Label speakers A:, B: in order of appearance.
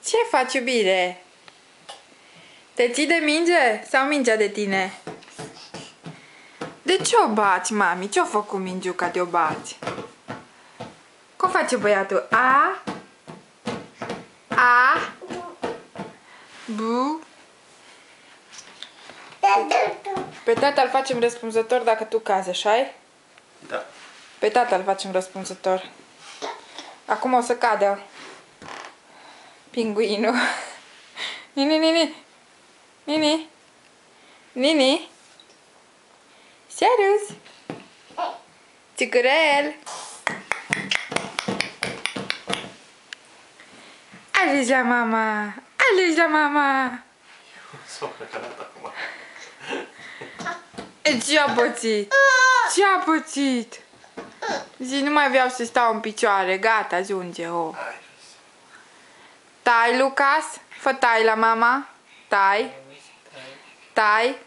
A: Ce faci, iubire? Te ții de minge? Sau mingea de tine? De ce o bați, mami? Ce-o făcut cu mingiuca de o bați? Cum face băiatul? A? A? Bu? Pe tata îl facem răspunzător dacă tu cazi, așa-i?
B: Da.
A: Pe tata îl facem răspunzător. Acum o să cadă pinguinul. Nini, Nini. Nini. Nini. Serios. Țicurel. Alegi la mama. Alegi la mama.
B: S-a precarat acum.
A: Ce-a pățit? Ce-a pățit? Zi, nu mai vreau să stau în picioare. Gata, ajunge. Oh. Tai, Lucas. Fă tai la mama. Tai. Tai.